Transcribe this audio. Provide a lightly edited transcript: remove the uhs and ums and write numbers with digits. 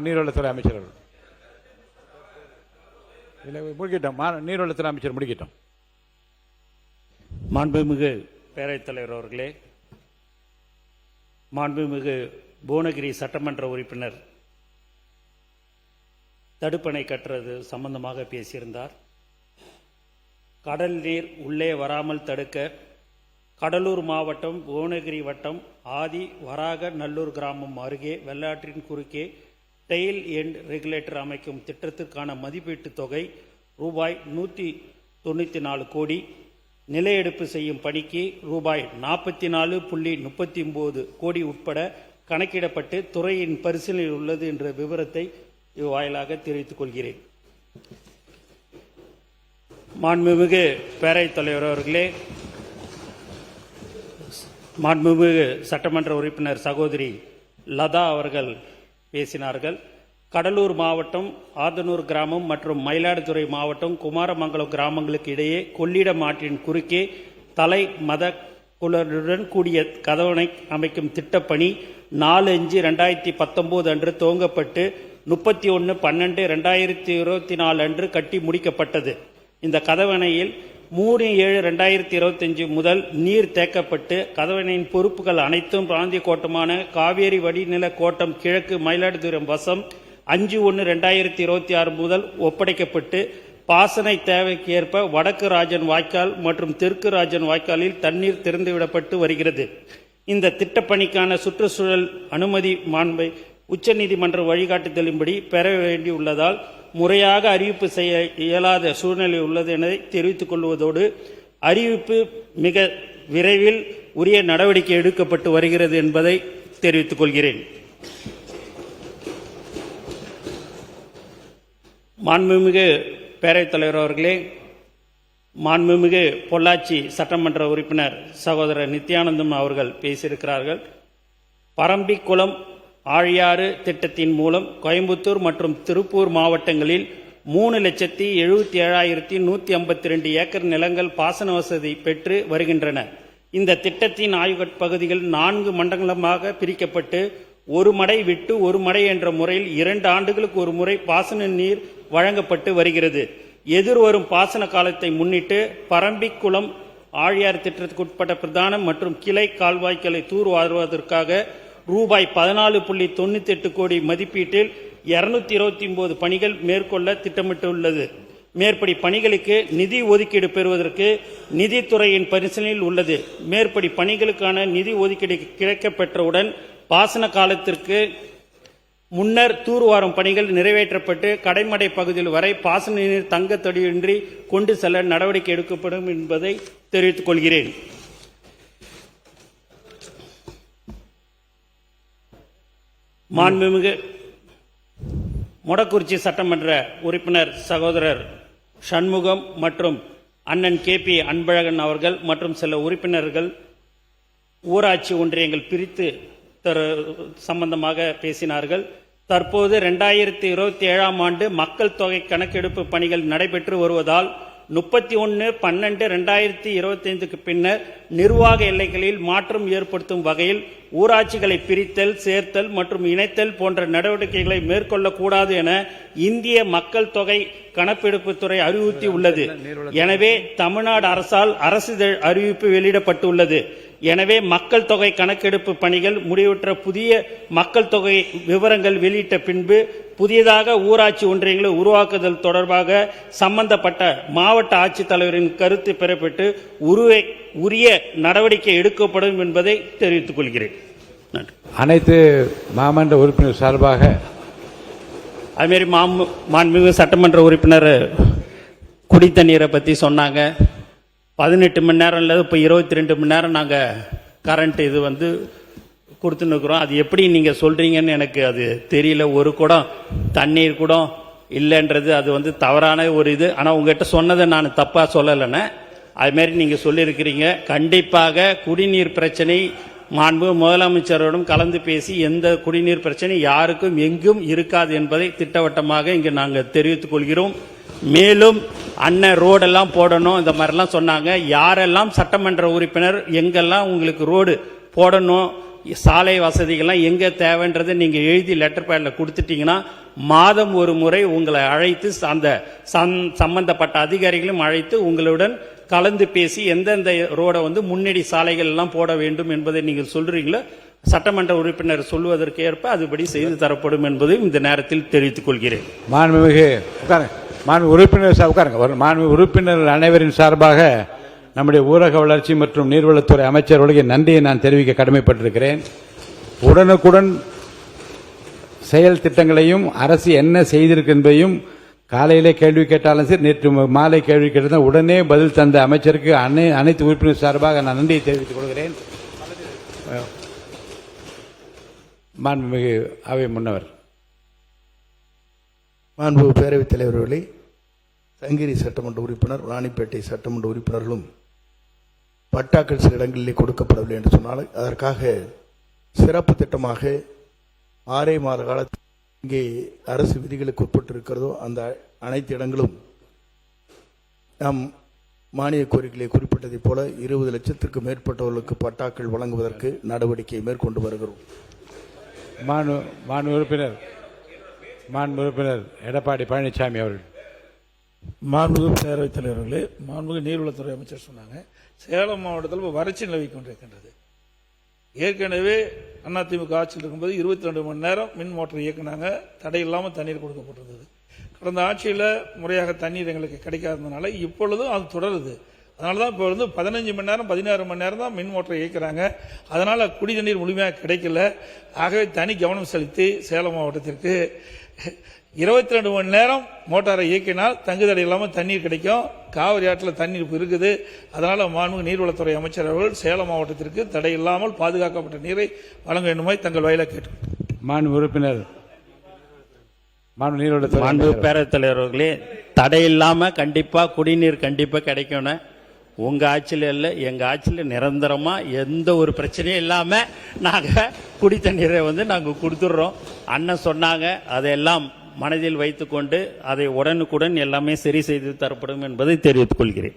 நீர்வளத்துறை அமைச்சர் அவர்கள். இல்லை முடிக்கட்டும், நீர்வளத்துறை அமைச்சர் முடிக்கட்டும். மாண்புமிகு பேரவைத் தலைவர் அவர்களே, மாண்புமிகு புவனகிரி சட்டமன்ற உறுப்பினர் தடுப்பணை கட்டுறது சம்பந்தமாக பேசியிருந்தார். கடல் நீர் உள்ளே வராமல் தடுக்க கடலூர் மாவட்டம் புவனகிரி வட்டம் ஆதி வராக நல்லூர் கிராமம் அருகே வெள்ளாற்றின் குறுக்கே டெயில் எண்ட் ரெகுலேட்டர் அமைக்கும் திட்டத்திற்கான மதிப்பீட்டு தொகை ரூபாய் 194 கோடி, நிலையெடுப்பு செய்யும் பணிக்கு ரூபாய் 44.39 கோடி உட்பட கணக்கிடப்பட்டு துறையின் பரிசீலனையில் உள்ளது என்ற விவரத்தை இவ்வாயிலாக தெரிவித்துக் கொள்கிறேன். மாண்புமிகு பேரவைத் தலைவர் அவர்களே, மாண்புமிகு சட்டமன்ற உறுப்பினர் சகோதரி லதா அவர்கள் பேசினார்கள். கடலூர் மாவட்டம் ஆதனூர் கிராமம் மற்றும் மயிலாடுதுறை மாவட்டம் குமாரமங்கலம் கிராமங்களுக்கு இடையே கொள்ளிடம் ஆற்றின் குறுக்கே தலை மத குளருடன் கூடிய கதவணை அமைக்கும் திட்டப்பணி 4/5/2019 அன்று துவங்கப்பட்டு 31/12/2024 அன்று கட்டி முடிக்கப்பட்டது. இந்த கதவணையில் 3/7/2025 முதல் நீர் தேக்கப்பட்டு கதவணையின் பொறுப்புகள் அனைத்தும் பிராந்திய கோட்டமான காவேரி வடிநில கோட்டம் கிழக்கு மயிலாடுதுறை வசம் 5/1/2026 முதல் ஒப்படைக்கப்பட்டு பாசன தேவைக்கு ஏற்ப வடக்கு ராஜன் வாய்க்கால் மற்றும் தெற்கு ராஜன் வாய்க்காலில் தண்ணீர் திறந்துவிடப்பட்டு வருகிறது. இந்த திட்டப்பணிக்கான சுற்றுச்சூழல் அனுமதி மாண்பை உச்சநீதிமன்ற வழிகாட்டுதலின்படி பெற வேண்டியுள்ளதால் முறையாக அறிவிப்பு செய்ய இயலாத சூழ்நிலை உள்ளது என தெரிவித்துக் கொள்வதோடு அறிவிப்பு மிக விரைவில் உரிய நடவடிக்கை எடுக்கப்பட்டு வருகிறது என்பதை தெரிவித்துக் கொள்கிறேன். மாண்புமிகு பேரவைத் தலைவர் அவர்களே, மாண்புமிகு பொள்ளாச்சி சட்டமன்ற உறுப்பினர் சகோதரர் நித்யானந்தம் அவர்கள் பேசியிருக்கிறார்கள். பரம்பிக்குளம் ஆழியாறு திட்டத்தின் மூலம் கோயம்புத்தூர் மற்றும் திருப்பூர் மாவட்டங்களில் 3,77,152 ஏக்கர் நிலங்கள் பாசன வசதி பெற்று வருகின்றன. இந்த திட்டத்தின் ஆய்வு பகுதிகள் 4 மண்டலமாக பிரிக்கப்பட்டு ஒரு மடை விட்டு ஒரு மடை என்ற முறையில் 2 ஆண்டுகளுக்கு ஒரு முறை பாசன நீர் வழங்கப்பட்டு வருகிறது. எதிர்வரும் பாசன காலத்தை முன்னிட்டு பரம்பிக்குளம் ஆழியாறு திட்டத்துக்கு உட்பட்ட பிரதான மற்றும் கிளை கால்வாய்களை தூர்வாருவதற்காக ரூபாய் 14.98 கோடி மதிப்பீட்டில் 229 பணிகள் மேற்கொள்ள திட்டமிட்டுள்ளது. மேற்படி பணிகளுக்கு நிதி ஒதுக்கீடு பெறுவதற்கு நிதித்துறையின் பரிசீலனையில் உள்ளது. மேற்படி பணிகளுக்கான நிதி ஒதுக்கீடு கிடைக்கப்பெற்றவுடன் பாசன காலத்திற்கு முன்னர் தூர்வாரும் பணிகள் நிறைவேற்றப்பட்டு கடைமடை பகுதியில் வரை பாசன நீர் தங்க தடையின்றி கொண்டு செல்ல நடவடிக்கை எடுக்கப்படும் என்பதை தெரிவித்துக் கொள்கிறேன். மாண்புமிகு மொடக்குறிச்சி சட்டமன்ற உறுப்பினர் சகோதரர் சண்முகம் மற்றும் அண்ணன் KP அன்பழகன் அவர்கள் மற்றும் சில உறுப்பினர்கள் ஊராட்சி ஒன்றியங்கள் பிரித்து சம்பந்தமாக பேசினார்கள். தற்போது 2027 ஆண்டு மக்கள் தொகை கணக்கெடுப்பு பணிகள் நடைபெற்று வருவதால் 31/12/2025 பின்னர் நிர்வாக எல்லைகளில் மாற்றம் ஏற்படுத்தும் வகையில் ஊராட்சிகளை பிரித்தல், சேர்த்தல் மற்றும் இணைத்தல் போன்ற நடவடிக்கைகளை மேற்கொள்ளக்கூடாது என இந்திய மக்கள் தொகை கணக்கெடுப்பு துறை அறிவுறுத்தி உள்ளது. எனவே தமிழ்நாடு அரசால் அரசிதழ் அறிவிப்பு வெளியிடப்பட்டுள்ளது. எனவே மக்கள் தொகை கணக்கெடுப்பு பணிகள் முடிவுற்ற புதிய மக்கள் தொகை விவரங்கள் வெளியிட்ட பின்பு புதியதாக ஊராட்சி ஒன்றியங்களை உருவாக்குதல் தொடர்பாக சம்பந்தப்பட்ட மாவட்ட ஆட்சித்தலைவரின் கருத்து பெறப்பட்டு உரிய நடவடிக்கை எடுக்கப்படும் என்பதை தெரிவித்துக் கொள்கிறேன். அனைத்து மாமன்ற உறுப்பினர் சார்பாக அதுமாரி மாண்புமிகு சட்டமன்ற உறுப்பினர் குடித்தண்ணீரை பற்றி சொன்னாங்க. 18 மணி நேரம் இல்லை, இப்போ 22 மணி நேரம் நாங்கள் கரண்ட் இது கொடுத்துன்னு இருக்கிறோம். அது எப்படி நீங்கள் சொல்கிறீங்கன்னு எனக்கு அது தெரியல. ஒரு குடம் தண்ணீர் கூட இல்லைன்றது அது தவறான ஒரு இது. ஆனால் உங்கள்கிட்ட சொன்னதை நான் தப்பாக சொல்லலைன்னு அதுமாரி நீங்கள் சொல்லியிருக்கிறீங்க. கண்டிப்பாக குடிநீர் பிரச்சனை மாண்பு முதலமைச்சரோடும் கலந்து பேசி எந்த குடிநீர் பிரச்சனை யாருக்கும் எங்கும் இருக்காது என்பதை திட்டவட்டமாக இங்கு நாங்கள் தெரிவித்துக் கொள்கிறோம். மேலும் அண்ணன் ரோடெல்லாம் போடணும் இந்த மாதிரிலாம் சொன்னாங்க. யாரெல்லாம் சட்டமன்ற உறுப்பினர் எங்கெல்லாம் உங்களுக்கு ரோடு போடணும் சாலை வசதிகள்லாம் எங்க தேவைன்றதை நீங்க எழுதி லெட்டர் பேட்ல கொடுத்துட்டீங்கன்னா மாதம் ஒரு முறை உங்களை அழைத்து அந்த சம்பந்தப்பட்ட அதிகாரிகளும் அழைத்து உங்களுடன் கலந்து பேசி எந்தெந்த ரோட முன்னணி சாலைகள் எல்லாம் போட வேண்டும் என்பதை நீங்கள் சொல்றீங்களோ சட்டமன்ற உறுப்பினர் சொல்வதற்கு ஏற்ப அதுபடி செய்து தரப்படும் என்பதையும் இந்த நேரத்தில் தெரிவித்துக் கொள்கிறேன். மாண்புமிகு உறுப்பினர் அனைவரின் சார்பாக நம்முடைய ஊரக வளர்ச்சி மற்றும் நீர்வளத்துறை அமைச்சர்களுக்கு நன்றியை நான் தெரிவிக்க கடமைப்பட்டிருக்கிறேன். உடனுக்குடன் செயல் திட்டங்களையும் அரசு என்ன செய்திருக்கு என்பதையும் காலையிலே கேள்வி கேட்டாலும் சரி, நேற்று மாலை கேள்வி கேட்டால் உடனே பதில் தந்த அமைச்சருக்கு அனைத்து உறுப்பினர் சார்பாக நான் நன்றியை தெரிவித்துக் கொள்கிறேன். மாண்புமிகு அவை முன்னவர். மாண்புமிகு பேரவைத் தலைவர்களே, சங்கிரி சட்டமன்ற உறுப்பினர், ராணிப்பேட்டை சட்டமன்ற உறுப்பினர்களும் பட்டாக்கள் சில இடங்களிலே கொடுக்கப்படவில்லை என்று சொன்னால் அதற்காக சிறப்பு திட்டமாக 6 மாத காலத்தில் இங்கே அரசு விதிகளுக்கு உட்பட்டு இருக்கிறதோ அந்த அனைத்து இடங்களும் நாம் மானிய கோரிக்கையை குறிப்பிட்டதைப் போல 20 லட்சத்திற்கு மேற்பட்டவர்களுக்கு பட்டாக்கள் வழங்குவதற்கு நடவடிக்கை மேற்கொண்டு வருகிறோம். மாண்பு உறுப்பினர் எடப்பாடி பழனிசாமி அவர்கள். மாண்புமிகு பேரவைத் தலைவர்களே, மாண்புமிகு நீர்வளத்துறை அமைச்சர் சொன்னாங்க, சேலம் மாவட்டத்தில் வறட்சி நிலவி கொண்டிருக்கின்றது. ஏற்கனவே அதிமுக ஆட்சியில் இருக்கும்போது 22 மணி நேரம் மின் மோட்டர் இயக்குனாங்க, தடையில்லாமல் தண்ணீர் கொடுக்கப்பட்டிருந்தது. கடந்த ஆட்சியில் முறையாக தண்ணீர் எங்களுக்கு கிடைக்காததுனால இப்பொழுதும் அது தொடருது. அதனால தான் இப்போ 15 மணி நேரம் 16 மணி நேரம் தான் மின் மோட்டரை இயக்குறாங்க. அதனால குடி தண்ணீர் முழுமையாக கிடைக்கல. ஆகவே தனி கவனம் செலுத்தி சேலம் மாவட்டத்திற்கு 22 மணி நேரம் மோட்டாரை இயக்கினால் தங்குதடை இல்லாமல் தண்ணீர் கிடைக்கும். காவிரி ஆற்றில் தண்ணீர் இருக்குது. அதனால மாண்புமிகு நீர்வளத்துறை அமைச்சர் அவர்கள் சேலம் மாவட்டத்திற்கு தடை இல்லாமல் பாதுகாக்கப்பட்ட நீரை வழங்க வேண்டுமாய் தங்கள் வாயில கேட்டு. மாண்பு உறுப்பினர் பேரவைத் தலைவர்களே, தடை இல்லாம கண்டிப்பா குடிநீர் கண்டிப்பா கிடைக்கணும். உங்க ஆட்சியில் இல்லை, எங்க ஆட்சியில் நிரந்தரமா எந்த ஒரு பிரச்சனையும் இல்லாம நாங்க குடி தண்ணீரை நாங்க கொடுத்துடுறோம். அண்ணன் சொன்னாங்க, அதையெல்லாம் மனதில் வைத்துக்கொண்டு அதை உடனுக்குடன் எல்லாமே சரி செய்து தரப்படும் என்பதை தெரிவித்துக் கொள்கிறேன்.